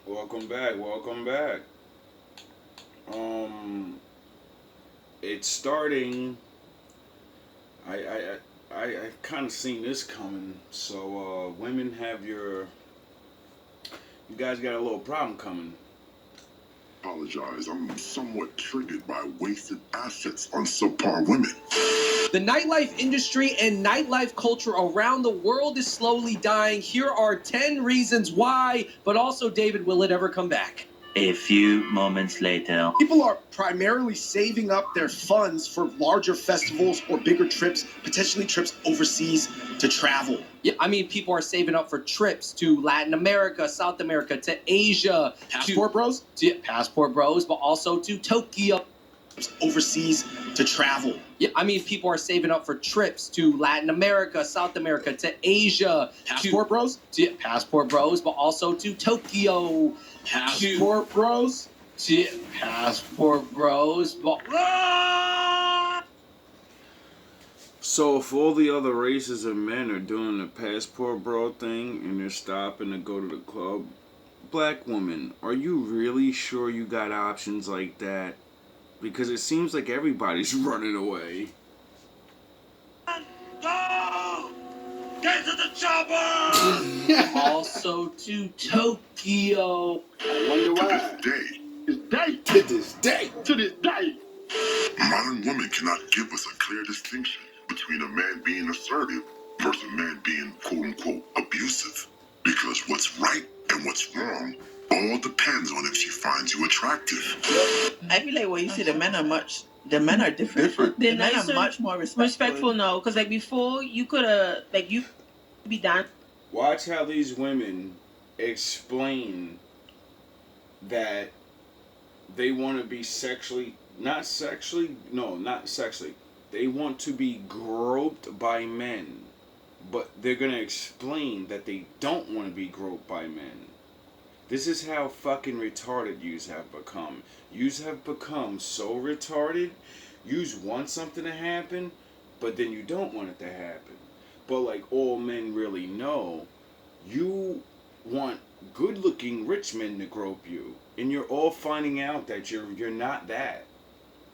Welcome back. Welcome back. Um, it's starting. I I I kind of seen this coming. So women have you guys got a little problem coming. Apologize. I'm somewhat triggered by wasted assets on subpar women. The nightlife industry and nightlife culture around the world is slowly dying. Here are 10 reasons why, but also, David, will it ever come back? A few moments later. People are primarily saving up their funds for larger festivals or bigger trips, potentially trips overseas to travel. Yeah, I mean, people are saving up for trips to Latin America, South America, to Asia. Passport bros? Passport bros, but also to Tokyo. Overseas to travel. Yeah, I mean, people are saving up for trips to Latin America, South America, to Asia. Passport bros? Passport bros, but also to Tokyo. Passport bros? Passport bros, but... So if all the other races of men are doing the passport bro thing and they're stopping to go to the club, black woman, are you really sure you got options like that? Because it seems like everybody's running away. Go! Get to the chopper! Also to Tokyo. I wonder why. To this day, modern women cannot give us a clear distinction between a man being assertive versus a man being quote-unquote abusive. Because what's right and what's wrong all depends on if she finds you attractive. I feel like what you say, the men are different. The men are much more respectful. No, because like before you could have you be done. Watch how these women explain that they want to be not sexually, they want to be groped by men, but they're going to explain that they don't want to be groped by men. This is how fucking retarded yous have become. Yous have become so retarded, yous want something to happen, but then you don't want it to happen. But like all men really know, you want good-looking rich men to grope you, and you're all finding out that you're not that.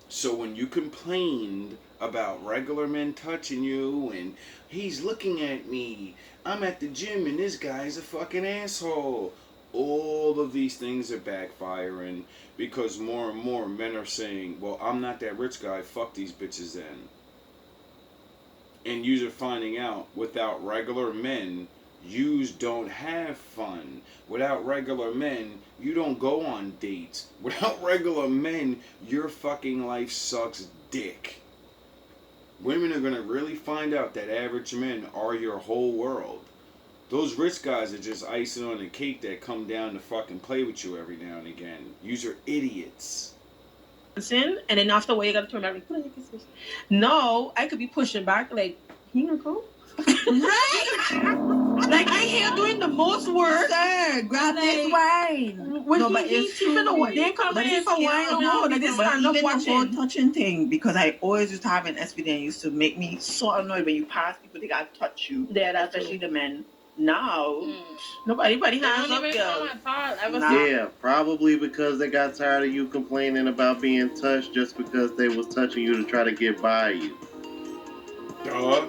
So when you complained about regular men touching you and he's looking at me, I'm at the gym and this guy's a fucking asshole. All of these things are backfiring because more and more men are saying, well, I'm not that rich guy, fuck these bitches then. And yous are finding out without regular men, yous don't have fun. Without regular men, you don't go on dates. Without regular men, your fucking life sucks dick. Women are gonna really find out that average men are your whole world. Those rich guys are just icing on the cake that come down to fucking play with you every now and again. Yous are idiots. And then after a while you gotta turn back no, I could be pushing back like he gonna go. Right? Like I here doing the most work. Sir, grab this wine. When No, but it's true. They come But in it's for wine scary, no, like this kind of even the whole watching. touching thing, because I always used to have an SVD and it used to make me so annoyed when you pass people, they gotta touch you. Yeah, that's Especially true. the men. Now, Nobody hands up, girl. Nah. Yeah, probably because they got tired of you complaining about being touched just because they was touching you to try to get by you. Duh.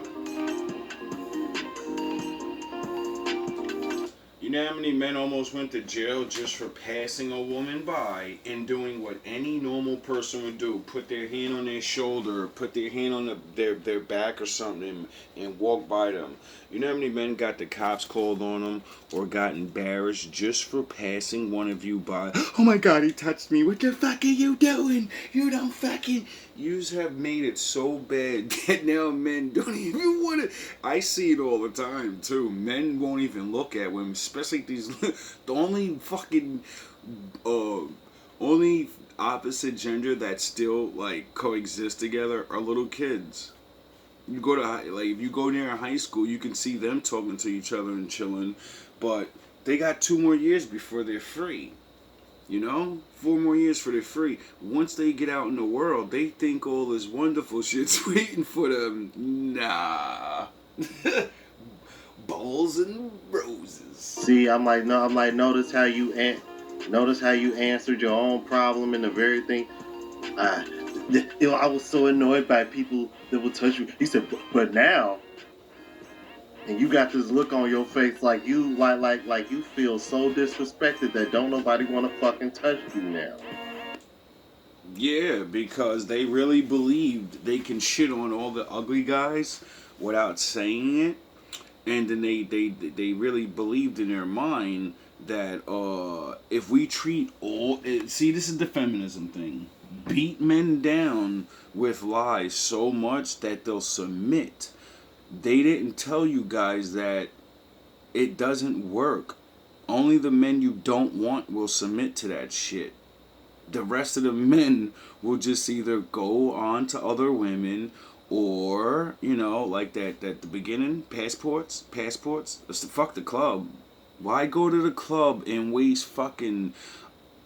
You know how many men almost went to jail just for passing a woman by and doing what any normal person would do? Put their hand on their shoulder, put their hand on their back or something and walk by them. You know how many men got the cops called on them or got embarrassed just for passing one of you by? Oh my god, he touched me. What the fuck are you doing? You don't fucking... Yous have made it so bad that now men don't even want to... I see it all the time too. Men won't even look at women, especially these... The only fucking... only opposite gender that still like coexist together are little kids. You go to if you go near a high school, you can see them talking to each other and chilling, but they got 2 more years before they're free. You know, 4 more years for they're free. Once they get out in the world, they think all this wonderful shit's waiting for them. Nah. Balls and roses. See, I'm like, notice how you Notice how you answered your own problem in the very thing. I was so annoyed by people that would touch you. He said, but now, and you got this look on your face like you like you feel so disrespected that don't nobody want to fucking touch you now. Yeah, because they really believed they can shit on all the ugly guys without saying it, and then they really believed in their mind that if we treat all see, this is the feminism thing, beat men down with lies so much that they'll submit. They didn't tell you guys that it doesn't work. Only the men you don't want will submit to that shit. The rest of the men will just either go on to other women or, you know, like that at the beginning, passports. Fuck the club. Why go to the club and waste fucking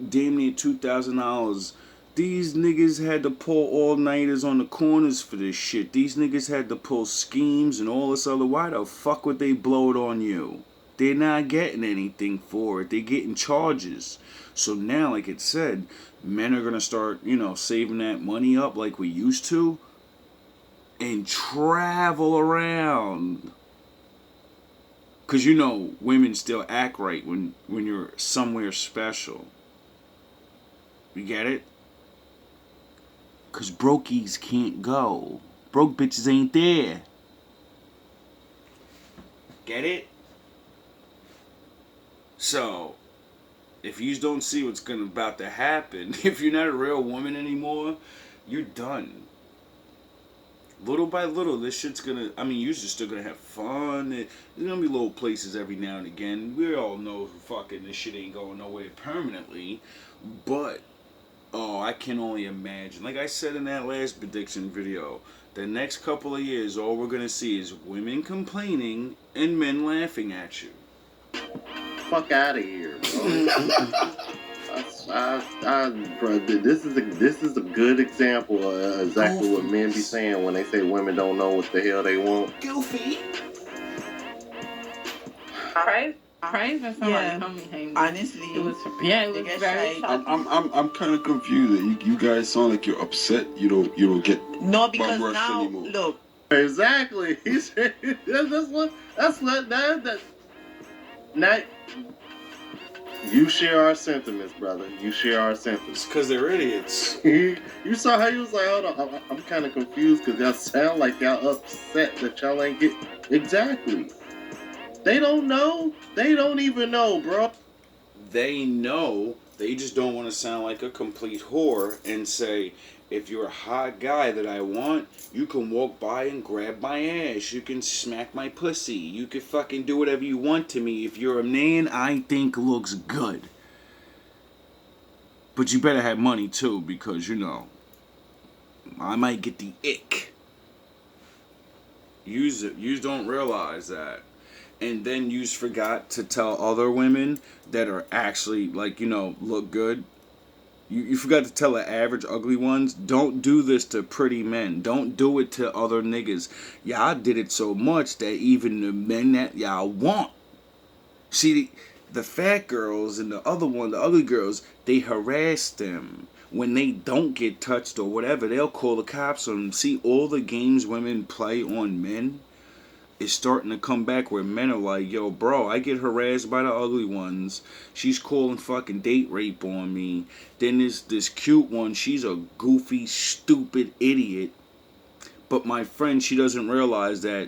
damn near $2,000? These niggas had to pull all-nighters on the corners for this shit. These niggas had to pull schemes and all this other. Why the fuck would they blow it on you? They're not getting anything for it. They're getting charges. So now, like it said, men are going to start, you know, saving that money up like we used to and travel around. Because, you know, women still act right when you're somewhere special. You get it? Because brokies can't go. Broke bitches ain't there. Get it? So, if you don't see what's about to happen, if you're not a real woman anymore, you're done. Little by little, this shit's gonna, I mean, you're just still gonna have fun. There's gonna be little places every now and again. We all know fucking this shit ain't going nowhere permanently. But, oh, I can only imagine. Like I said in that last prediction video, the next couple of years, all we're gonna see is women complaining and men laughing at you. Fuck out of here, bro. This is a good example of exactly what men be saying when they say women don't know what the hell they want. Goofy. Crying for somebody coming home. Honestly, it was very shocking. I'm kind of confused. You guys sound like you're upset. You don't get no, because bum rushed now anymore. look. Exactly. He said that's what that. Now, you share our sentiments, brother. You share our sentiments. Because they're idiots. You saw how he was like, hold on, I'm kind of confused because y'all sound like y'all upset that y'all ain't get... Exactly. They don't know. They don't even know, bro. They know. They just don't want to sound like a complete whore and say, if you're a hot guy that I want, you can walk by and grab my ass. You can smack my pussy. You can fucking do whatever you want to me. If you're a man I think looks good. But you better have money too, because, you know, I might get the ick. You don't realize that. And then you forgot to tell other women that are actually, like, you know, look good. You forgot to tell the average ugly ones, don't do this to pretty men. Don't do it to other niggas. Y'all did it so much that even the men that y'all want. See, the fat girls and the other one, the ugly girls, they harass them. When they don't get touched or whatever, they'll call the cops on them. See, all the games women play on men is starting to come back where men are like, yo, bro, I get harassed by the ugly ones. She's calling fucking date rape on me. Then there's this cute one. She's a goofy, stupid idiot. But my friend, she doesn't realize that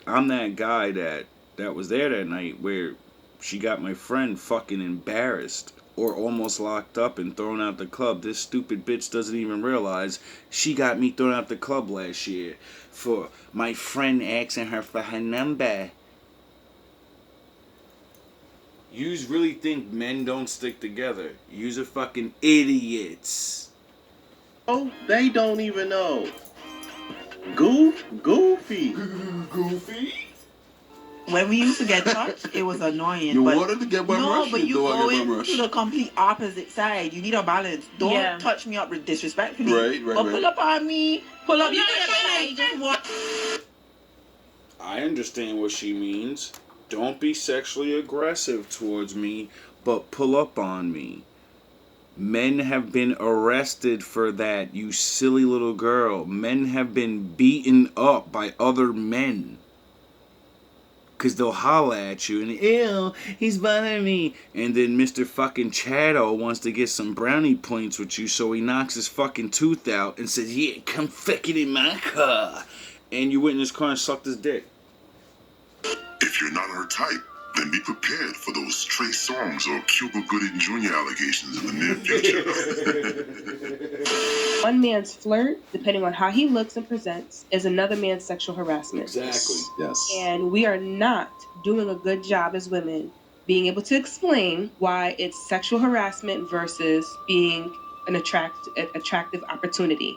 I'm that guy that was there that night where she got my friend fucking embarrassed or almost locked up and thrown out the club. This stupid bitch doesn't even realize she got me thrown out the club last year for my friend asking her for her number. Yous really think men don't stick together. Yous are fucking idiots. Oh, they don't even know. Goofy. Goofy. When we used to get touched, it was annoying. You wanted to get bum no, rush? but you Don't go get bum into rush. the complete opposite side. You need a balance. Don't touch me up disrespectfully. Right. Or pull up on me. Pull up. You Yeah, just walk. I understand what she means. Don't be sexually aggressive towards me, but pull up on me. Men have been arrested for that, you silly little girl. Men have been beaten up by other men. Because they'll holler at you and, ew, he's bothering me. And then Mr. fucking Chado wants to get some brownie points with you, so he knocks his fucking tooth out and says, yeah, come fuck it in my car. And you went in his car and sucked his dick. If you're not her type, then be prepared for those Trey Songz or Cuba Gooding Jr. allegations in the near future. One man's flirt, depending on how he looks and presents, is another man's sexual harassment. Exactly. Yes. And we are not doing a good job as women being able to explain why it's sexual harassment versus being an attractive opportunity.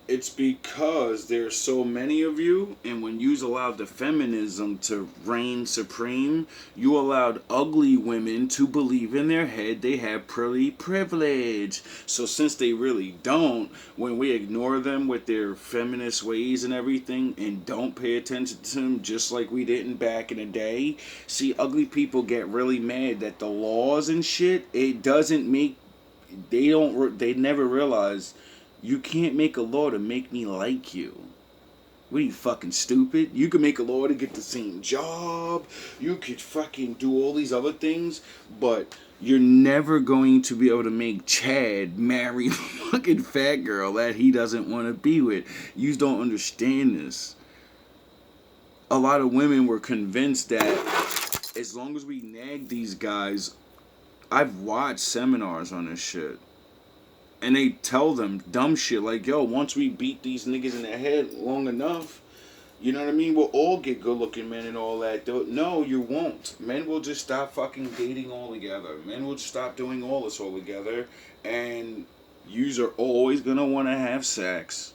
It's because there's so many of you, and when you allowed the feminism to reign supreme, you allowed ugly women to believe in their head they have pretty privilege. So since they really don't, when we ignore them with their feminist ways and everything, and don't pay attention to them just like we didn't back in the day, see, ugly people get really mad that the laws and shit, it doesn't make, they never realize you can't make a law to make me like you. What are you, fucking stupid? You can make a law to get the same job. You could fucking do all these other things. But you're never going to be able to make Chad marry the fucking fat girl that he doesn't want to be with. You don't understand this. A lot of women were convinced that as long as we nag these guys, I've watched seminars on this shit. And they tell them dumb shit like, yo, once we beat these niggas in the head long enough, you know what I mean? We'll all get good looking men and all that. No, you won't. Men will just stop fucking dating altogether. Men will just stop doing all this altogether. And yous are always going to want to have sex.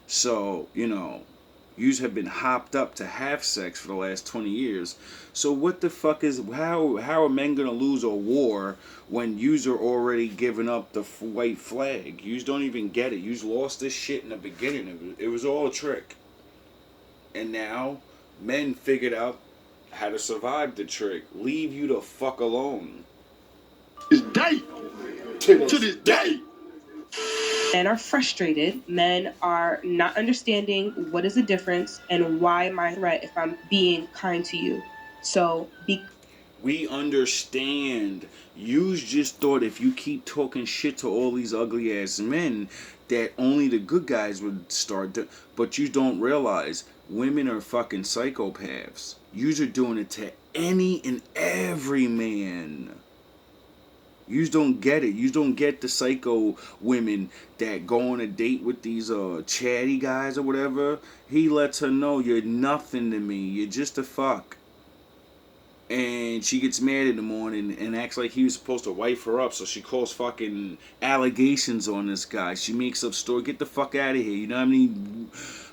So, you know, yous have been hopped up to have sex for the last 20 years. So what the fuck is, how are men going to lose a war when yous are already giving up the white flag? Yous don't even get it. Yous lost this shit in the beginning. It was all a trick. And now, men figured out how to survive the trick. Leave you the fuck alone. This day, to this day. Men are frustrated. Men are not understanding what is the difference and why am I right if I'm being kind to you. So we understand. You just thought if you keep talking shit to all these ugly ass men that only the good guys would start to, but you don't realize women are fucking psychopaths. Yous are doing it to any and every man. Yous don't get it. Yous don't get the psycho women that go on a date with these chatty guys or whatever. He lets her know, you're nothing to me. You're just a fuck. And she gets mad in the morning and acts like he was supposed to wife her up. So she calls fucking allegations on this guy. She makes up story. Get the fuck out of here. You know how many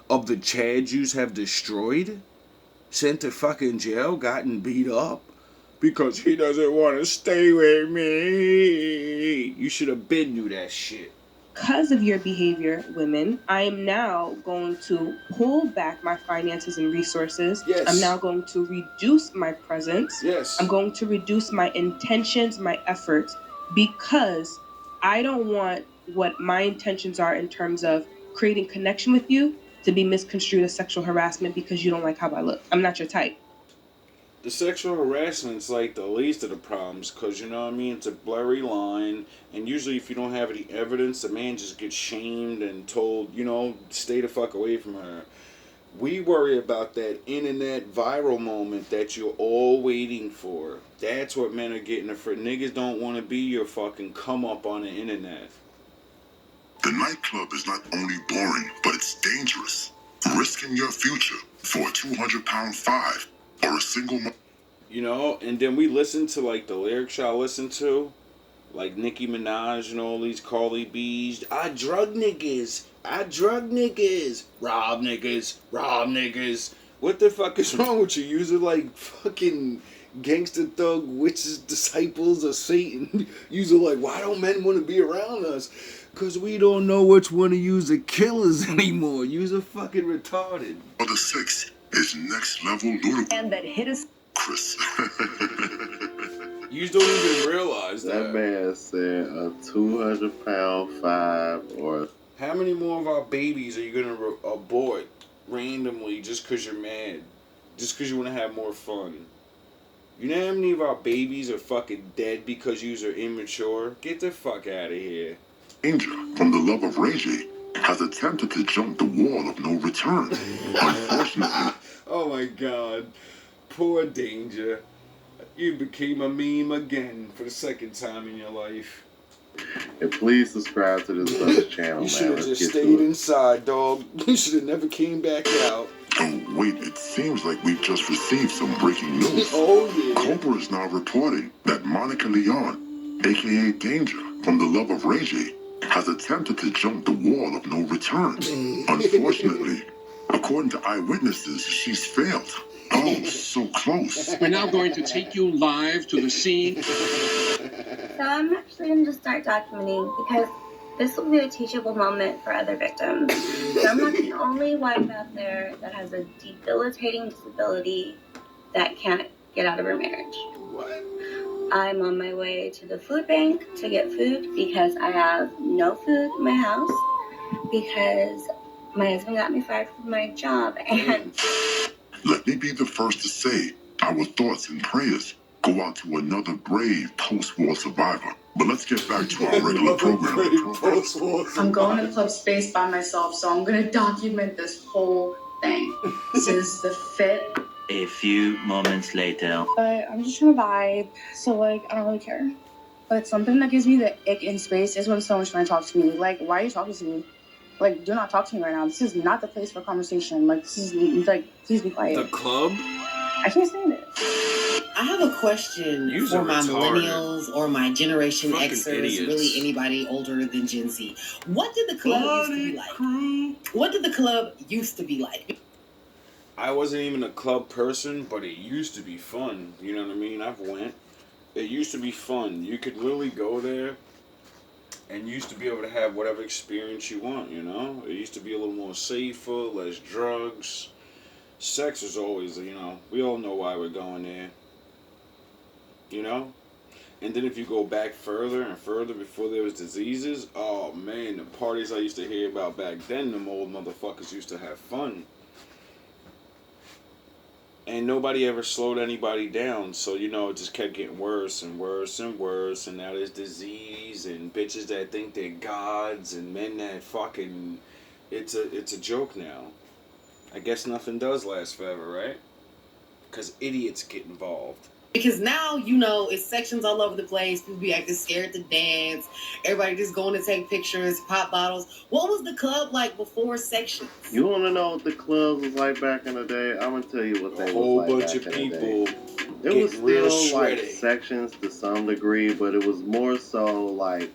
of the Chad Jews have destroyed? Sent to fucking jail, gotten beat up? Because he doesn't want to stay with me. You should have been knew that shit. Because of your behavior, women, I am now going to pull back my finances and resources. Yes. I'm now going to reduce my presence. Yes. I'm going to reduce my intentions, my efforts, because I don't want what my intentions are in terms of creating connection with you to be misconstrued as sexual harassment because you don't like how I look. I'm not your type. The sexual harassment's like the least of the problems, because, you know what I mean, it's a blurry line, and usually if you don't have any evidence, the man just gets shamed and told, you know, stay the fuck away from her. We worry about that internet viral moment that you're all waiting for. That's what men are getting afraid. Niggas don't want to be your fucking come up on the internet. The nightclub is not only boring, but it's dangerous. Risking your future for a 200-pound five. Or a single you know, and then we listen to like the lyrics I listen to, like Nicki Minaj and all these Carly B's. I drug niggas, rob niggas. What the fuck is wrong with you? You're like fucking gangster thug witches, disciples of Satan. You're like, why don't men want to be around us? Because we don't know which one of you's are killers anymore. You're fucking retarded. For the 6 is next level ludicrous. And that hit us. Chris. You don't even realize That man said a 200-pound 5 or... How many more of our babies are you going to abort randomly just because you're mad? Just because you want to have more fun? You know how many of our babies are fucking dead because yous are immature? Get the fuck out of here. Danger from the love of Ray J has attempted to jump the wall of no return. Unfortunately. Oh my god. Poor Danger. You became a meme again for the second time in your life. And please subscribe to this brother's channel, man. You should have just stayed inside, dog. You should have never came back out. Oh, wait, it seems like we've just received some breaking news. Oh, yeah. Cobra is now reporting that Monica Leon, aka Danger, from the love of Ray J, has attempted to jump the wall of no return. Unfortunately, according to eyewitnesses, she's failed. Oh, so close. We're now going to take you live to the scene. So I'm actually going to start documenting because this will be a teachable moment for other victims. So I'm not the only wife out there that has a debilitating disability that can't get out of her marriage. What? I'm on my way to the food bank to get food because I have no food in my house because my husband got me fired from my job and... Let me be the first to say our thoughts and prayers go out to another brave post-war survivor. But let's get back to our regular program. I'm going to Club Space by myself, so I'm going to document this whole thing. This is the fit. A few moments later. I'm just trying to vibe, so, like, I don't really care. But something that gives me the ick in space is when someone's trying to talk to me. Like, why are you talking to me? Like, do not talk to me right now. This is not the place for conversation. Like, this is, like, please be quiet. The club? I can't stand it. I have a question for my millennials or my Generation Fucking Xers, idiots. really anybody older than Gen Z. What did the club used to be like? What did the club used to be like? I wasn't even a club person, but it used to be fun. You know what I mean? I've went. It used to be fun. You could really go there and you used to be able to have whatever experience you want, you know? It used to be a little more safer, less drugs. Sex is always, you know, we all know why we're going there. You know? And then if you go back further and further before there was diseases, oh man, the parties I used to hear about back then, them old motherfuckers used to have fun. And nobody ever slowed anybody down, so, you know, it just kept getting worse and worse and worse, and now there's disease and bitches that think they're gods and men that fucking... It's a joke now. I guess nothing does last forever, right? Because idiots get involved. Because now, you know, it's sections all over the place. People be acting scared to dance. Everybody just going to take pictures, pop bottles. What was the club like before sections? You want to know what the clubs was like back in the day? I'm going to tell you what they A whole was like bunch back of in the people day. It was real still like shredded. sections to some degree, but it was more so like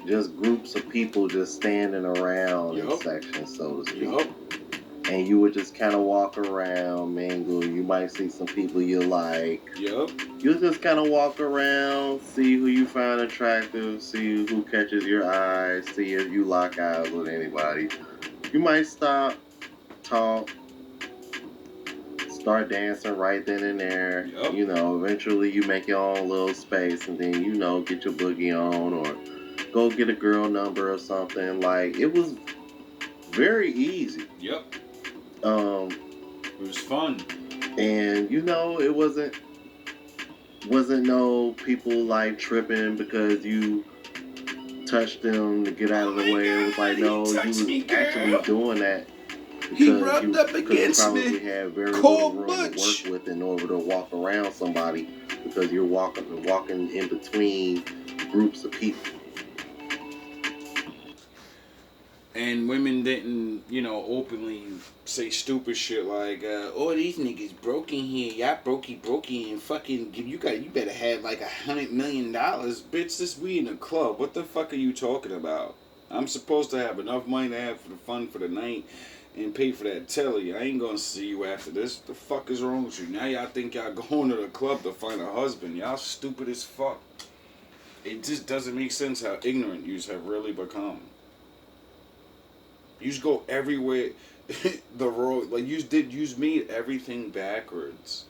just groups of people just standing around in sections, so to speak. Yup. And you would just kind of walk around, mingle. You might see some people you like. Yup. You just kind of walk around, see who you find attractive, see who catches your eye, see if you lock eyes with anybody. You might stop, talk, start dancing right then and there. Yep. You know, eventually you make your own little space and then, you know, get your boogie on or go get a girl number or something. Like, it was very easy. Yep. It was fun. And, you know, it wasn't no people like tripping because you touched them to get out of the way. It was like, no, you was actually doing that because He rubbed up you against probably me. had very Cold little room to Butch. work with in order to walk around somebody because you're walking in between groups of people. And women didn't, you know, openly say stupid shit like, oh, these niggas broke in here, y'all brokey, and fucking, you better have like $100 million. Bitch, this we in a club. What the fuck are you talking about? I'm supposed to have enough money to have for the fun for the night and pay for that telly. I ain't gonna see you after this. What the fuck is wrong with you? Now y'all think y'all going to the club to find a husband. Y'all stupid as fuck. It just doesn't make sense how ignorant yous have really become. You just go everywhere, the road, like you made everything backwards.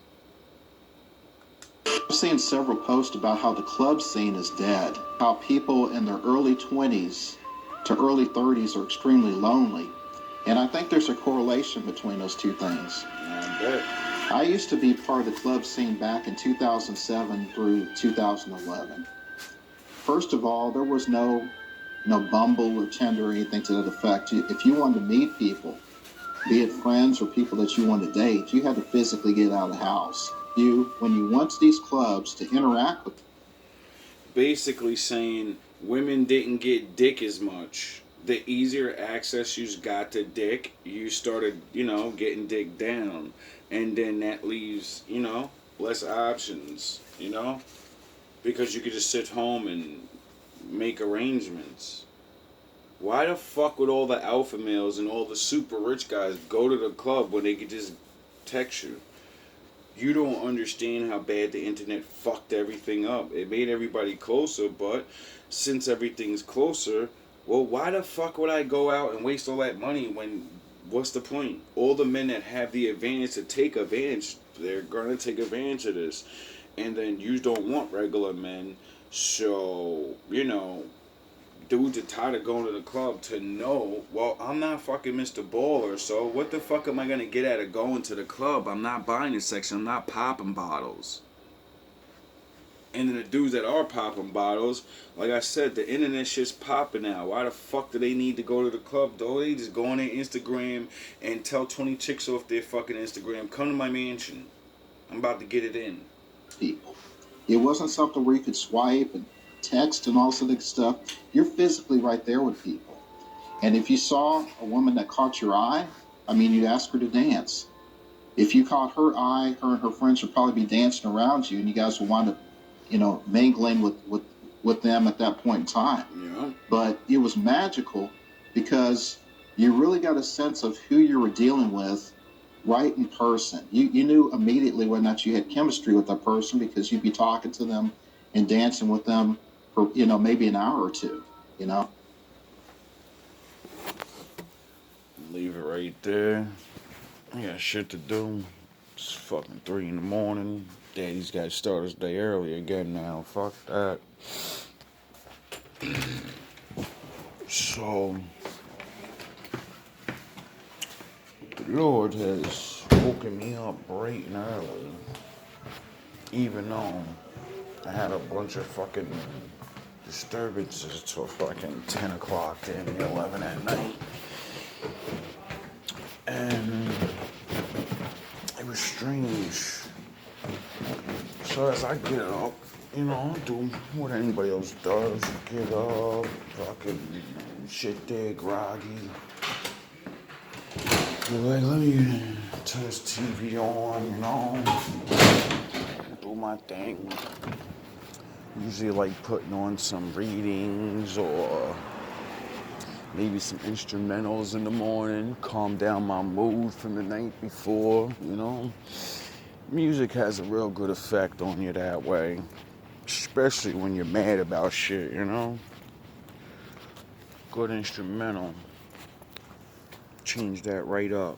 seen several posts about how the club scene is dead, how people in their early 20s to early 30s are extremely lonely. And I think there's a correlation between those two things. I bet. I used to be part of the club scene back in 2007 through 2011. First of all, there was no Bumble or Tinder or anything to that effect. If you wanted to meet people, be it friends or people that you wanted to date, you had to physically get out of the house. When you went to these clubs to interact with them. Basically saying women didn't get dick as much. The easier access you got to dick, you started, getting dick down. And then that leaves, less options, because you could just sit home and make arrangements. Why the fuck would all the alpha males and all the super rich guys go to the club when they could just text you? You don't understand how bad the internet fucked everything up. It made everybody closer, but since everything's closer, well, why the fuck would I go out and waste all that money when, what's the point? All the men that have the advantage to take advantage, they're going to take advantage of this. And then you don't want regular men, so, dudes are tired of going to the club to know, well, I'm not fucking Mr. Baller, so what the fuck am I going to get out of going to the club? I'm not buying a section, I'm not popping bottles. And then the dudes that are popping bottles, like I said, the internet shit's popping now. Why the fuck do they need to go to the club, though? They just go on their Instagram and tell 20 chicks off their fucking Instagram, come to my mansion. I'm about to get it in. People. It wasn't something where you could swipe and text and all sort of stuff. You're physically right there with people. And if you saw a woman that caught your eye, you'd ask her to dance. If you caught her eye, her and her friends would probably be dancing around you, and you guys would wind up, mingling with them at that point in time. Yeah. But it was magical because you really got a sense of who you were dealing with right in person. You knew immediately whether or not you had chemistry with that person because you'd be talking to them and dancing with them for, maybe an hour or two, Leave it right there. I got shit to do. It's fucking 3 a.m. Daddy's got to start his day early again now. Fuck that. So, the Lord has woken me up bright and early. Even though I had a bunch of fucking disturbances till fucking 10 o'clock and 11 at night. And it was strange. So as I get up, do what anybody else does. Get up, fucking shit there, groggy. You're like, let me turn this TV on, do my thing. Usually like putting on some readings or maybe some instrumentals in the morning, calm down my mood from the night before, Music has a real good effect on you that way, especially when you're mad about shit, Good instrumental. Change that right up.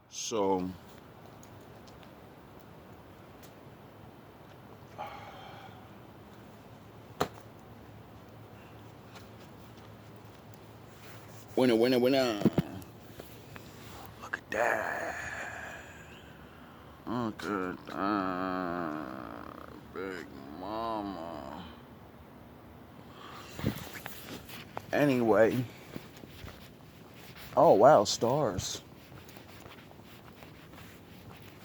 So, winner. Look at that. Look at that. Big mama. Anyway. Oh, wow, stars.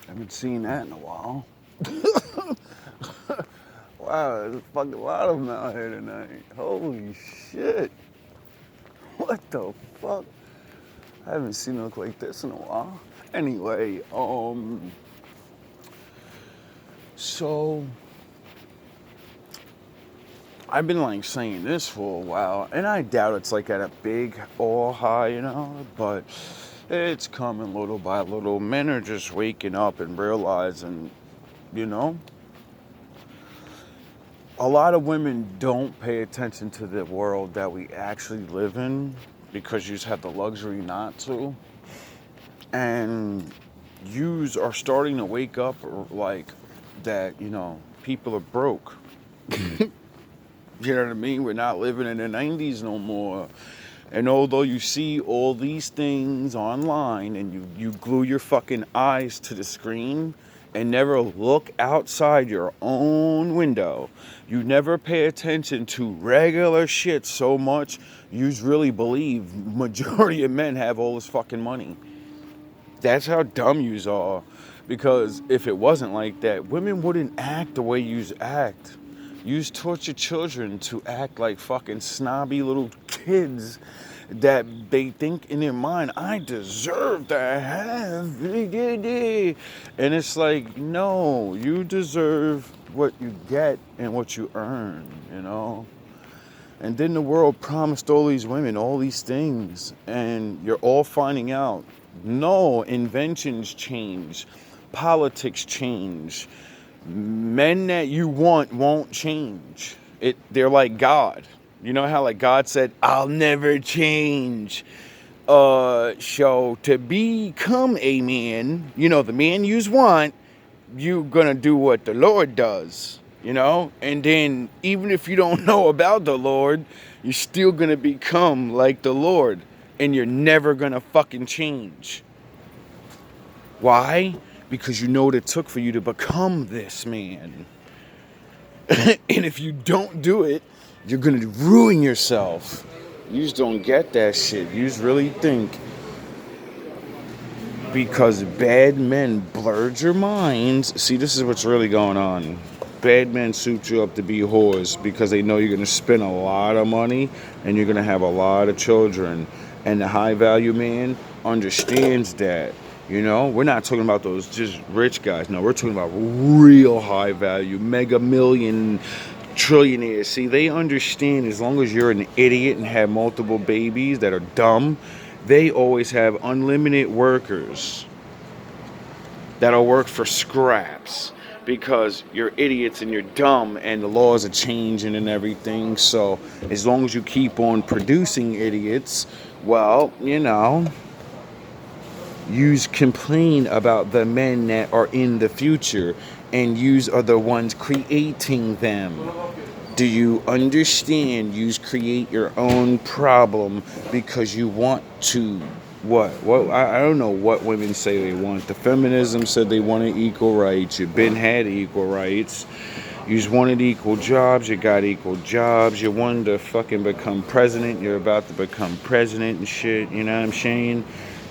Haven't seen that in a while. Wow, there's a fucking lot of them out here tonight. Holy shit. What the fuck? I haven't seen it look like this in a while. Anyway, so I've been saying this for a while, and I doubt it's at a big or high, but it's coming little by little. Men are just waking up and realizing, a lot of women don't pay attention to the world that we actually live in because you just have the luxury not to. And yous are starting to wake up, like that, you know, people are broke. You know what I mean? We're not living in the 90s no more. And although you see all these things online and you glue your fucking eyes to the screen and never look outside your own window, you never pay attention to regular shit so much, you really believe majority of men have all this fucking money. That's how dumb yous are. Because if it wasn't like that, women wouldn't act the way yous act. Yous taught your children to act like fucking snobby little kids that they think in their mind, I deserve to have. And it's like, no, you deserve what you get and what you earn, you know? And then the world promised all these women all these things, and you're all finding out, no, inventions change, politics change. Men that you want won't change. They're like God. You know how like God said, I'll never change. So to become a man, you know, the man you want, you're gonna do what the Lord does, you know? And then even if you don't know about the Lord, you're still gonna become like the Lord. And you're never gonna fucking change. Why? Because you know what it took for you to become this man. And if you don't do it, you're going to ruin yourself. You just don't get that shit. You just really think because bad men blurred your minds. See, this is what's really going on. Bad men suit you up to be whores because they know you're going to spend a lot of money and you're going to have a lot of children. And the high value man understands that. You know, we're not talking about those just rich guys. No, we're talking about real high value, mega million trillionaires. See, they understand as long as you're an idiot and have multiple babies that are dumb, they always have unlimited workers that'll work for scraps because you're idiots and you're dumb and the laws are changing and everything. So as long as you keep on producing idiots, well, you know, yous complain about the men that are in the future, and yous are the ones creating them. Do you understand? Yous create your own problem because you want to. What? I don't know what women say they want. The feminism said they wanted equal rights. You been had equal rights. You just wanted equal jobs. You got equal jobs. You wanted to fucking become president. You're about to become president and shit. You know what I'm saying?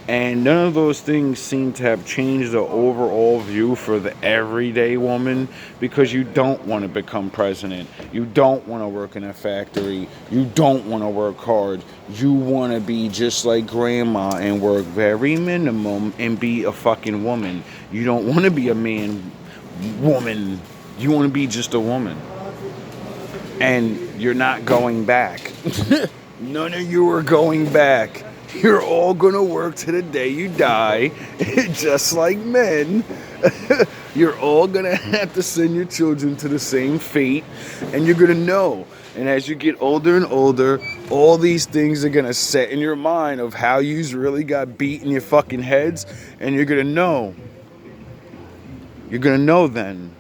And none of those things seem to have changed the overall view for the everyday woman because you don't want to become president. You don't want to work in a factory. You don't want to work hard. You want to be just like grandma and work very minimum and be a fucking woman. You don't want to be a man, woman. You want to be just a woman. And you're not going back. None of you are going back. You're all gonna work to the day you die, just like men. You're all gonna have to send your children to the same fate, and you're gonna know. And as you get older and older, all these things are gonna set in your mind of how you really got beat in your fucking heads, and you're gonna know. You're gonna know then.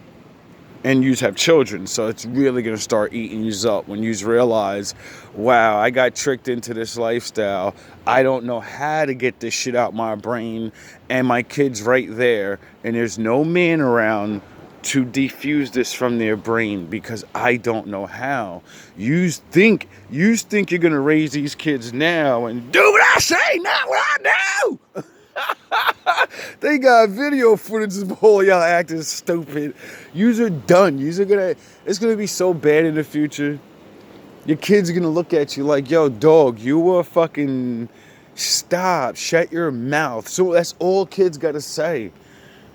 And you have children, so it's really going to start eating you up when you realize, wow, I got tricked into this lifestyle. I don't know how to get this shit out my brain, and my kid's right there, and there's no man around to defuse this from their brain because I don't know how. You think you're going to raise these kids now and do what I say, not what I do. They got video footage of all y'all acting stupid. Yous are done. It's gonna be so bad in the future. Your kids are gonna look at you like, yo, dog, you were fucking stop, shut your mouth. So that's all kids gotta say.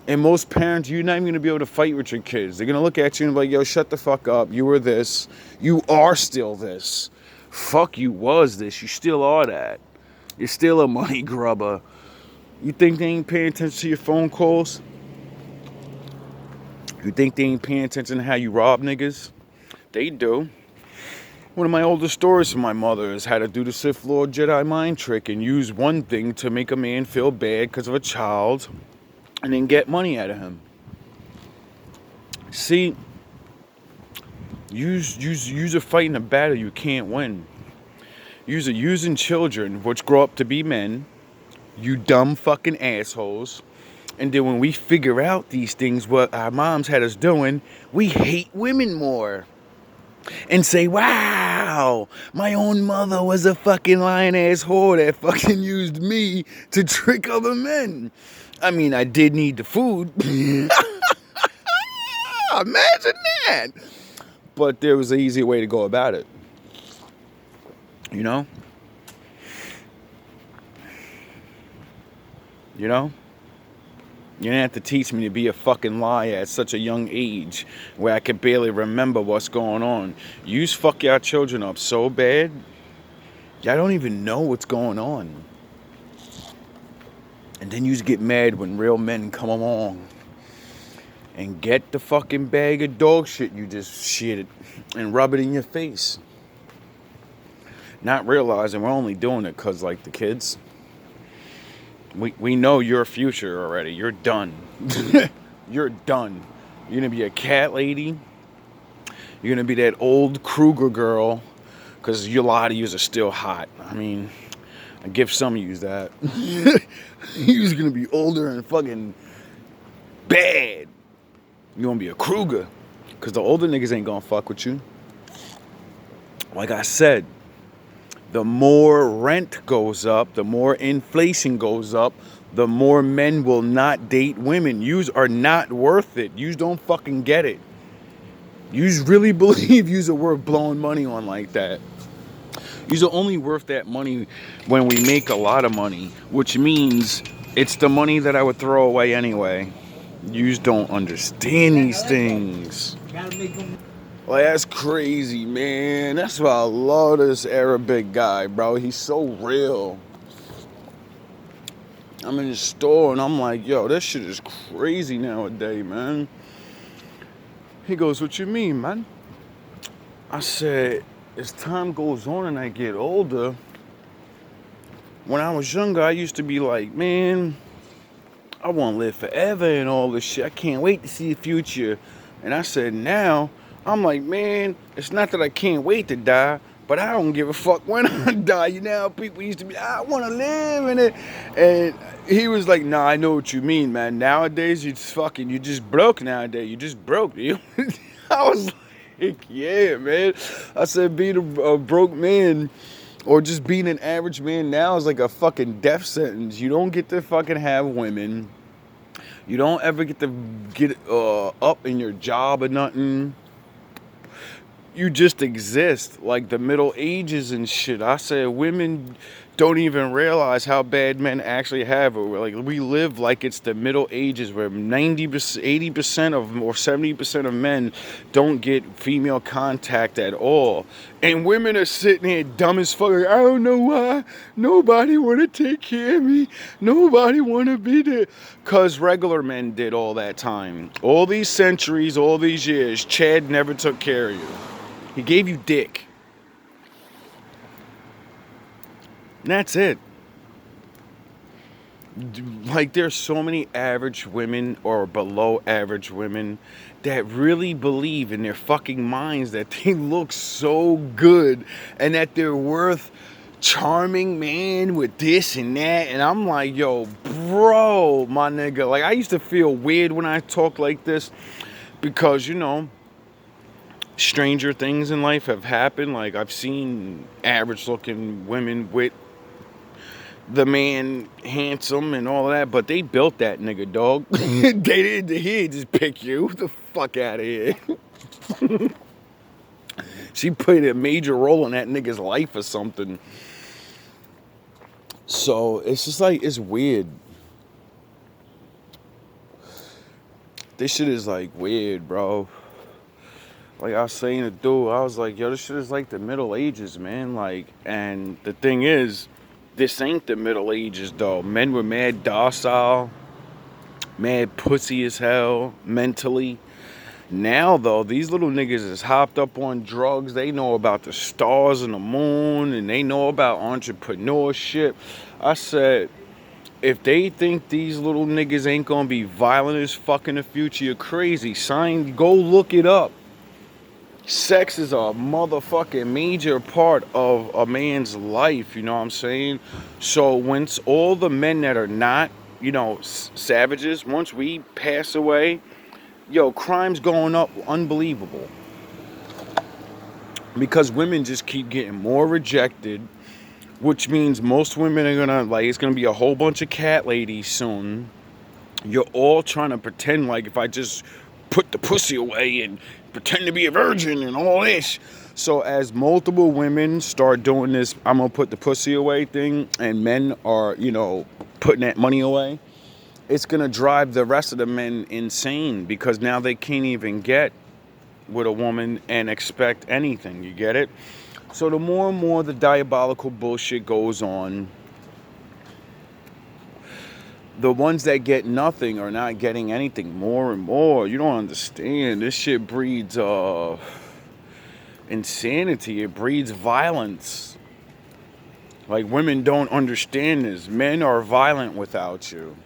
And most parents, you're not even gonna be able to fight with your kids. They're gonna look at you and be like, yo, shut the fuck up. You were this. You are still this. Fuck, you was this. You still are that. You're still a money grubber. You think they ain't paying attention to your phone calls? You think they ain't paying attention to how you rob niggas? They do. One of my oldest stories from my mother is how to do the Sith Lord Jedi mind trick and use one thing to make a man feel bad because of a child. and then get money out of him. See, use a fight in a battle you can't win. Use using children, which grow up to be men, you dumb fucking assholes. And then when we figure out these things, what our moms had us doing, we hate women more. And say, wow, my own mother was a fucking lying ass whore that fucking used me to trick other men. I mean, I did need the food. Imagine that. But there was an easy way to go about it. You know? You know? You didn't have to teach me to be a fucking liar at such a young age where I could barely remember what's going on. You fuck y'all children up so bad, y'all don't even know what's going on. And then you get mad when real men come along and get the fucking bag of dog shit you just shitted and rub it in your face. Not realizing we're only doing it because, like, the kids. We know your future already. You're done. You're done. You're going to be a cat lady. You're going to be that old Kruger girl. Because a lot of yous are still hot. I mean, I give some of yous that. You're going to be older and fucking bad. You're going to be a Kruger. Because the older niggas ain't going to fuck with you. Like I said, the more rent goes up, the more inflation goes up, the more men will not date women. Yous are not worth it. Yous don't fucking get it. Yous really believe yous are worth blowing money on like that. Yous are only worth that money when we make a lot of money, which means it's the money that I would throw away anyway. Yous don't understand these things. Like, that's crazy, man. That's why I love this Arabic guy, bro. He's so real. I'm in the store and I'm like, yo, this shit is crazy nowadays, man. He goes, what you mean, man? I said, as time goes on and I get older, when I was younger, I used to be like, man, I want to live forever and all this shit. I can't wait to see the future. And I said, now, I'm like, man, it's not that I can't wait to die, but I don't give a fuck when I die. You know how people used to be, I want to live in it. And he was like, nah, I know what you mean, man. Nowadays, you just broke nowadays. You just broke. I was like, yeah, man. I said being a broke man or just being an average man now is like a fucking death sentence. You don't get to fucking have women. You don't ever get to get up in your job or nothing. You just exist like the Middle Ages and shit. I said women don't even realize how bad men actually have it. Like, we live like it's the Middle Ages where 90%, 80% of or 70% of men don't get female contact at all. And women are sitting here dumb as fuck. Like, I don't know why. Nobody want to take care of me. Nobody want to be there. Because regular men did all that time. All these centuries, all these years, Chad never took care of you. He gave you dick. And that's it. Like, there's so many average women or below average women that really believe in their fucking minds that they look so good and that they're worth charming man with this and that. And I'm like, yo, bro, my nigga. Like, I used to feel weird when I talk like this because, you know, stranger things in life have happened. Like, I've seen average looking women with the man handsome and all of that, but they built that nigga, dog. He didn't just pick you. Get the fuck out of here. She played a major role in that nigga's life or something. So it's just like, it's weird. This shit is like weird, bro. Like I was saying to dude, I was like, yo, this shit is like the Middle Ages, man. Like, and the thing is, this ain't the Middle Ages, though. Men were mad docile, mad pussy as hell, mentally. Now, though, these little niggas is hopped up on drugs. They know about the stars and the moon, and they know about entrepreneurship. I said, if they think these little niggas ain't gonna be violent as fuck in the future, you're crazy. Go look it up. Sex is a motherfucking major part of a man's life, you know what I'm saying? So once all the men that are not, savages, once we pass away, crime's going up unbelievable. Because women just keep getting more rejected, which means most women are gonna, it's gonna be a whole bunch of cat ladies soon. You're all trying to pretend like if I just put the pussy away and pretend to be a virgin and all this. So as multiple women start doing this I'm gonna put the pussy away thing, and men are, putting that money away, it's gonna drive the rest of the men insane, because now they can't even get with a woman and expect anything. You get it? So the more and more the diabolical bullshit goes on, the ones that get nothing are not getting anything more and more. You don't understand. This shit breeds insanity. It breeds violence. Like, women don't understand this. Men are violent without you.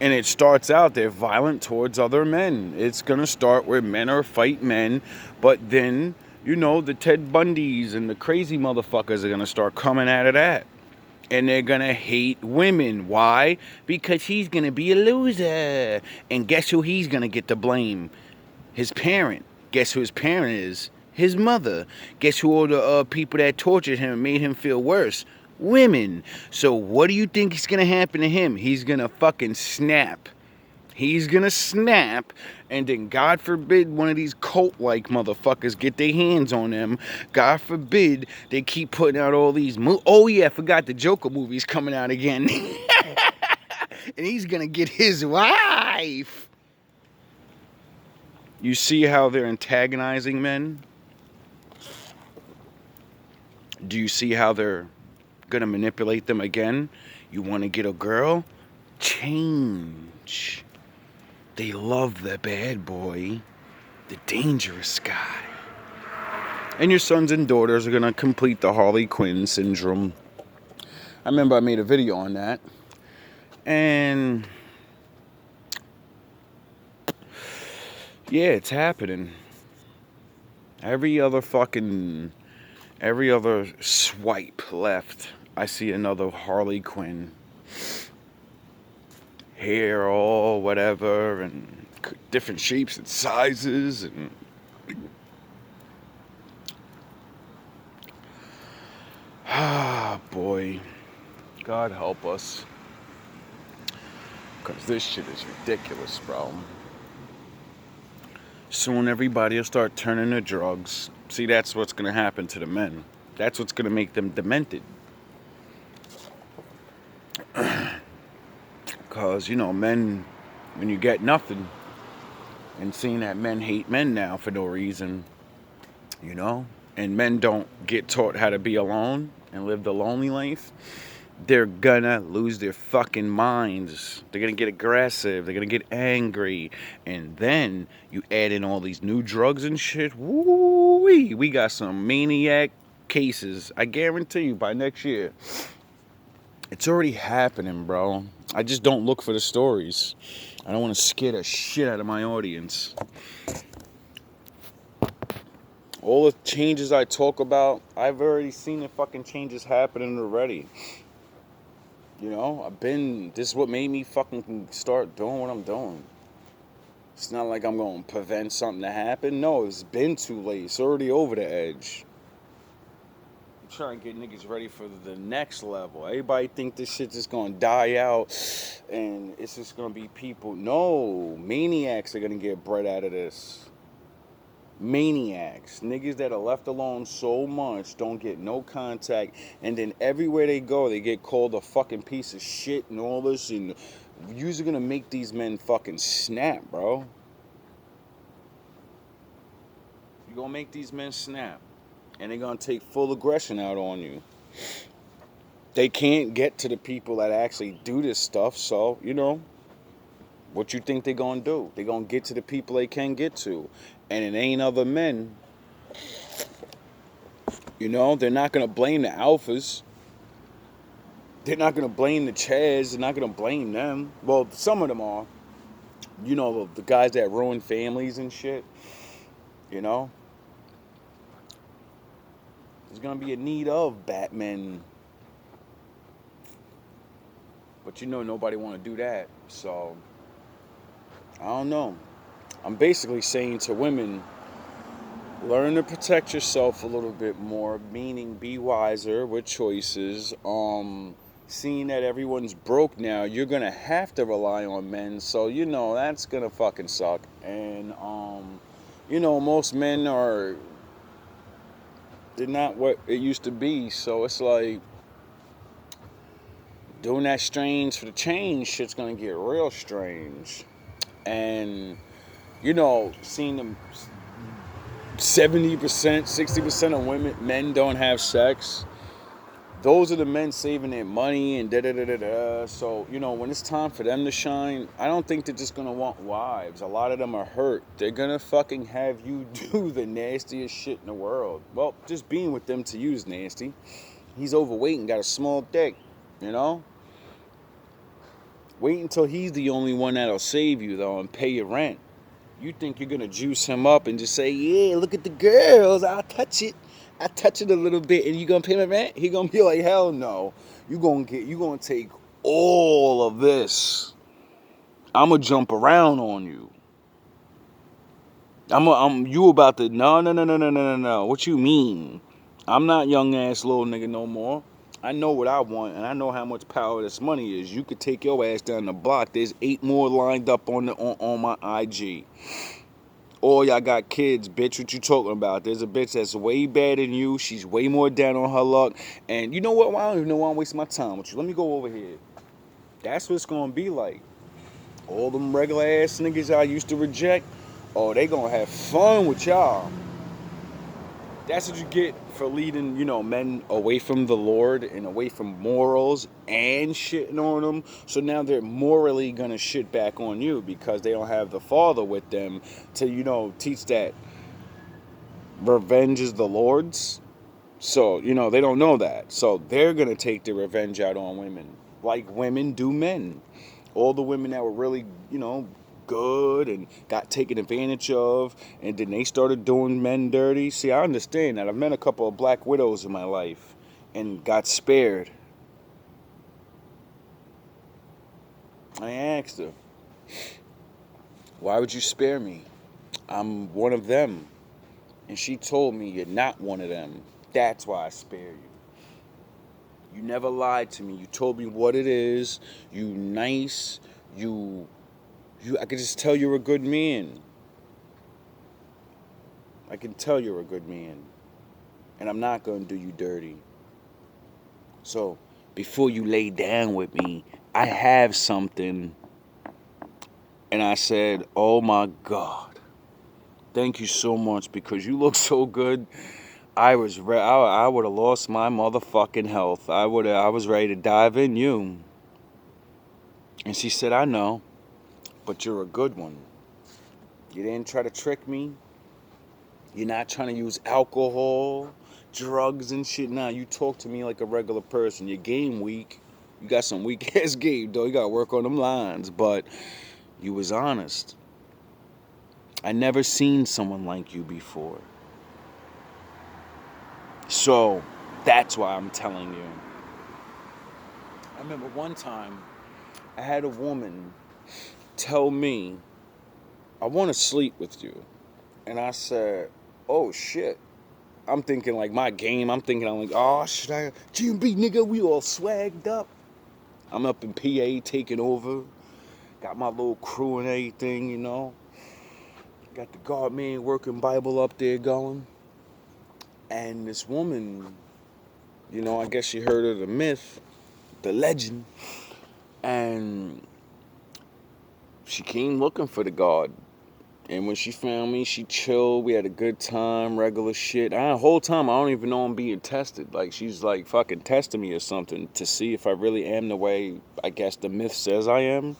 And it starts out, they're violent towards other men. It's going to start where men are fight men, but then, the Ted Bundys and the crazy motherfuckers are going to start coming out of that. And they're going to hate women. Why? Because he's going to be a loser. And guess who he's going to get to blame? His parent. Guess who his parent is? His mother. Guess who all the people that tortured him and made him feel worse? Women. So what do you think is going to happen to him? He's going to fucking snap. He's going to snap, and then God forbid one of these cult-like motherfuckers get their hands on them. God forbid they keep putting out all these oh yeah, I forgot the Joker movie's coming out again. And he's going to get his wife. You see how they're antagonizing men? Do you see how they're going to manipulate them again? You want to get a girl? Change. They love the bad boy, the dangerous guy. And your sons and daughters are going to complete the Harley Quinn syndrome. I remember I made a video on that. And yeah, it's happening. Every other swipe left, I see another Harley Quinn. Hair, all whatever, and different shapes and sizes, and boy, God help us, because this shit is ridiculous, bro. Soon everybody will start turning to drugs. See, that's what's gonna happen to the men. That's what's gonna make them demented. Because, men, when you get nothing, and seeing that men hate men now for no reason, and men don't get taught how to be alone and live the lonely life, they're gonna lose their fucking minds. They're gonna get aggressive. They're gonna get angry. And then you add in all these new drugs and shit. Woo-wee. We got some maniac cases. I guarantee you by next year. It's already happening, bro. I just don't look for the stories. I don't want to scare the shit out of my audience. All the changes I talk about, I've already seen the fucking changes happening already. This is what made me fucking start doing what I'm doing. It's not like I'm going to prevent something to happen. No, it's been too late. It's already over the edge. I'm trying to get niggas ready for the next level. Everybody think this shit just going to die out and it's just going to be people. No, maniacs are going to get bred out of this. Maniacs, niggas that are left alone so much, don't get no contact, and then everywhere they go they get called a fucking piece of shit and all this, and you're gonna make these men fucking snap, bro. You're gonna make these men snap, and they're gonna take full aggression out on you. They can't get to the people that actually do this stuff, so what you think they're gonna do? They're gonna get to the people they can get to. And it ain't other men. They're not going to blame the alphas. they're not going to blame the Chads. They're not going to blame them. Well, some of them are. You know, the guys that ruin families and shit. You know? There's going to be a need of Batman. But you know nobody want to do that. So, I don't know. I'm basically saying to women, learn to protect yourself a little bit more, meaning be wiser with choices. Seeing that everyone's broke now, you're gonna have to rely on men, so you know that's gonna fucking suck. And you know, most men they're not what it used to be, so it's like doing that strange for the change shit's gonna get real strange. And you know, seeing them 70%, 60% of men don't have sex. Those are the men saving their money and da-da-da-da-da. So, you know, when it's time for them to shine, I don't think they're just going to want wives. A lot of them are hurt. They're going to fucking have you do the nastiest shit in the world. Well, just being with them to you is nasty. He's overweight and got a small dick, you know? Wait until he's the only one that'll save you, though, and pay your rent. You think you're going to juice him up and just say, yeah, look at the girls, I'll touch it. I touch it a little bit and you gonna pay my rent? He gonna be like, hell no. You gonna take all of this. I'm gonna jump around on you. You about to, no. What you mean? I'm not young ass little nigga no more. I know what I want and I know how much power this money is. You could take your ass down the block. There's 8 more lined up on my IG. Or y'all got kids, bitch, what you talking about? There's a bitch that's way better than you. She's way more down on her luck. And you know what? I don't even know why I'm wasting my time with you. Let me go over here. That's what it's going to be like. All them regular ass niggas I used to reject, oh, they going to have fun with y'all. That's what you get for leading, you know, men away from the Lord and away from morals and shitting on them. So now they're morally going to shit back on you because they don't have the Father with them to, you know, teach that revenge is the Lord's. So, you know, they don't know that. So they're going to take their revenge out on women like women do men. All the women that were really, you know, good and got taken advantage of, and then they started doing men dirty. See, I understand that. I've met a couple of black widows in my life and got spared. I asked her, why would you spare me? I'm one of them. And she told me, you're not one of them. That's why I spare you. You never lied to me. You told me what it is. You nice. I can just tell you're a good man. I can tell you're a good man. And I'm not going to do you dirty. So, before you lay down with me, I have something. And I said, oh my God. Thank you so much because you look so good. I would have lost my motherfucking health. I was ready to dive in you. And she said, I know, but you're a good one. You didn't try to trick me. You're not trying to use alcohol, drugs and shit. Nah, you talk to me like a regular person. Your game weak. You got some weak ass game, though. You got to work on them lines. But you was honest. I never seen someone like you before. So, that's why I'm telling you. I remember one time, I had a woman tell me, I want to sleep with you. And I said, oh shit. I'm thinking like my game. I'm like, oh, should I? GMB, nigga, we all swagged up. I'm up in PA taking over. Got my little crew and everything, you know. Got the God man working Bible up there going. And this woman, you know, I guess she heard of the myth, the legend. And she came looking for the God. And when she found me, she chilled. We had a good time, regular shit. The whole time, I don't even know I'm being tested. Like, she's like fucking testing me or something to see if I really am the way I guess the myth says I am.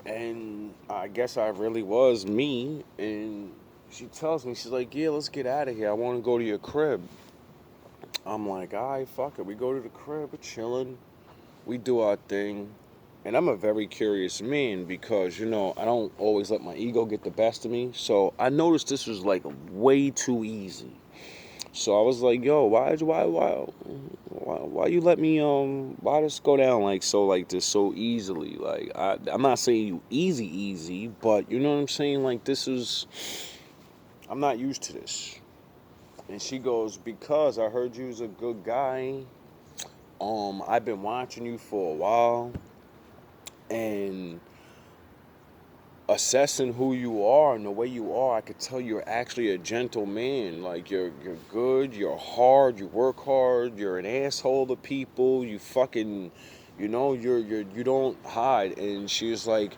And I guess I really was me. And she tells me, she's like, yeah, let's get out of here. I want to go to your crib. I'm like, all right, fuck it. We go to the crib. We're chilling. we do our thing. And I'm a very curious man because, you know, I don't always let my ego get the best of me. So I noticed this was like way too easy. So I was like, yo, why you let me, why this go down like so, like this so easily? Like, I'm not saying you easy, but you know what I'm saying? Like, I'm not used to this. And she goes, because I heard you was a good guy. I've been watching you for a while. And assessing who you are and the way you are, I could tell you're actually a gentle man. Like you're good, you're hard, you work hard, you're an asshole to people, you fucking, you know, you don't hide. And she was like,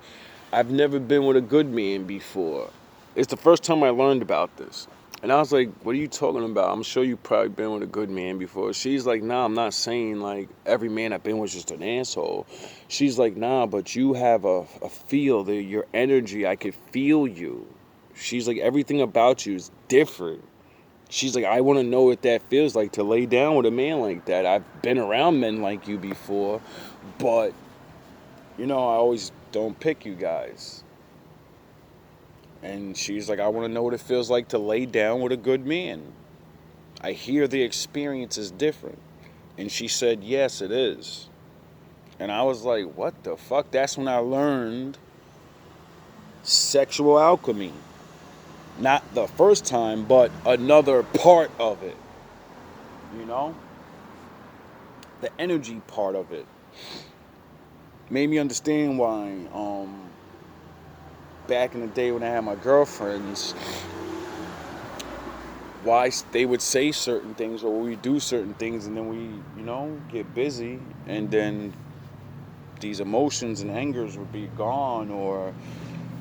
I've never been with a good man before. It's the first time I learned about this. And I was like, what are you talking about? I'm sure you've probably been with a good man before. She's like, nah, I'm not saying like every man I've been with is just an asshole. She's like, nah, but you have a feel, your energy, I could feel you. She's like, everything about you is different. She's like, I want to know what that feels like to lay down with a man like that. I've been around men like you before, but, you know, I always don't pick you guys. And she's like, I want to know what it feels like to lay down with a good man. I hear the experience is different. And she said, yes, it is. And I was like, what the fuck? That's when I learned sexual alchemy. Not the first time, but another part of it. You know? The energy part of it. Made me understand why, back in the day when I had my girlfriends, why they would say certain things or we do certain things and then we, you know, get busy and then these emotions and angers would be gone or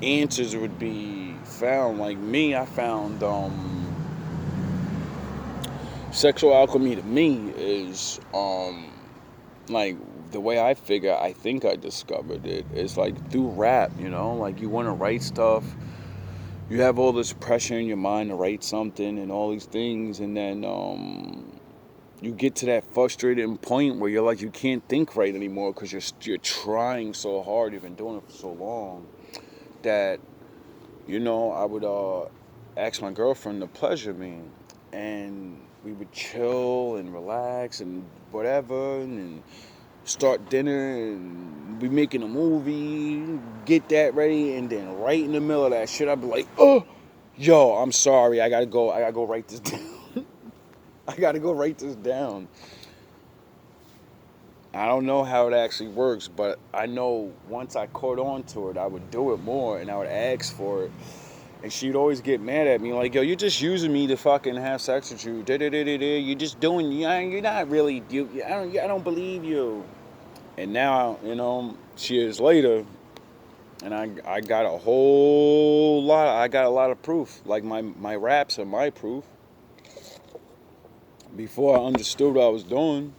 answers would be found. Like me, I found sexual alchemy to me is like the way I figure I think I discovered it is like through rap, you know, like you want to write stuff. You have all this pressure in your mind to write something and all these things, and then you get to that frustrating point where you're like you can't think right anymore because you're trying so hard. You've been doing it for so long that, you know, I would ask my girlfriend to pleasure me, and we would chill and relax and whatever, and start dinner and be making a movie, get that ready, and then right in the middle of that shit, I'd be like, oh, yo, I'm sorry, I gotta go write this down. I gotta go write this down. I don't know how it actually works, but I know once I caught on to it, I would do it more and I would ask for it. And she'd always get mad at me, like, yo, you're just using me to fucking have sex with you. You're just doing, you're not really, I don't believe you. And now, you know, years later, and I got a whole lot, I got a lot of proof. Like my raps are my proof. Before I understood what I was doing,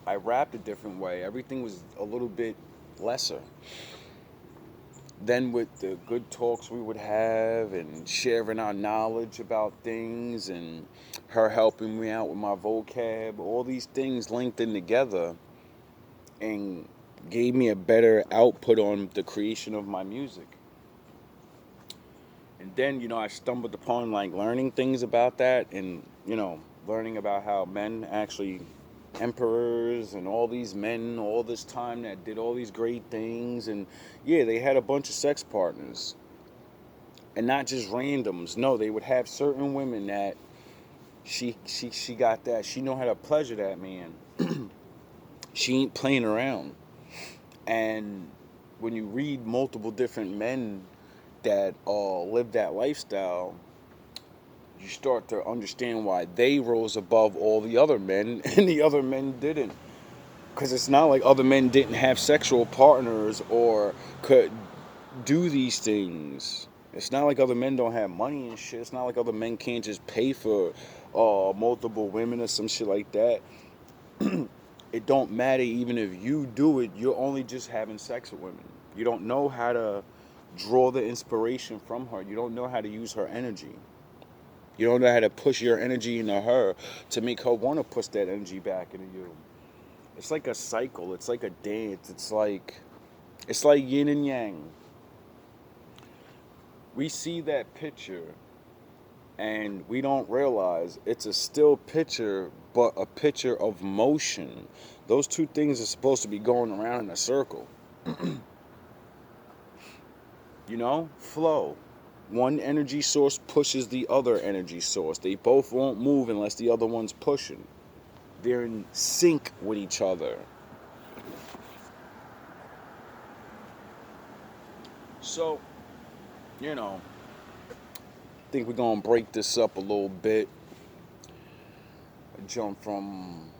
I rapped a different way. Everything was a little bit lesser. Then with the good talks we would have and sharing our knowledge about things and her helping me out with my vocab, all these things linked in together and gave me a better output on the creation of my music. And then, you know, I stumbled upon like learning things about that and, you know, learning about how men actually, emperors and all these men all this time that did all these great things, and yeah, they had a bunch of sex partners and not just randoms. No, they would have certain women that she got that, she know how to pleasure that man. She ain't playing around. And when you read multiple different men that live that lifestyle, you start to understand why they rose above all the other men and the other men didn't. Because it's not like other men didn't have sexual partners or could do these things. It's not like other men don't have money and shit. It's not like other men can't just pay for multiple women or some shit like that. It don't matter even if you do it, you're only just having sex with women. You don't know how to draw the inspiration from her. You don't know how to use her energy. You don't know how to push your energy into her to make her want to push that energy back into you. It's like a cycle. It's like a dance. It's like yin and yang. We see that picture and we don't realize it's a still picture, but a picture of motion. Those two things are supposed to be going around in a circle. You know, flow. One energy source pushes the other energy source. They both won't move unless the other one's pushing. They're in sync with each other. So, you know, I think we're going to break this up a little bit. Jump from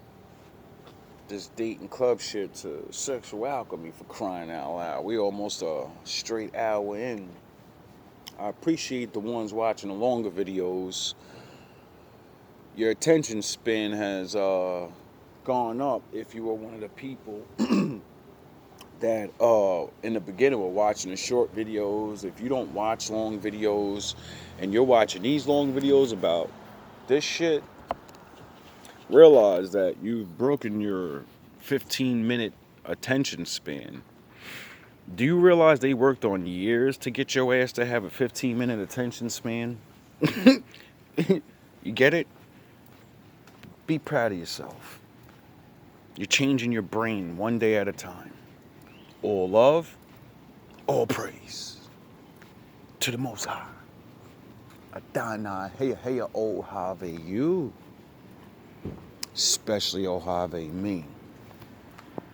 this dating club shit to sexual alchemy, for crying out loud. We almost a straight hour in. I appreciate the ones watching the longer videos. Your attention span has gone up if you were one of the people that in the beginning were watching the short videos. If you don't watch long videos and you're watching these long videos about this shit, realize that you've broken your 15-minute attention span. Do you realize they worked on years to get your ass to have a 15-minute attention span? You get it? Be proud of yourself. You're changing your brain one day at a time. All love, all praise to the Most High. Adonai, hey, oh, have you. Especially oh, have me.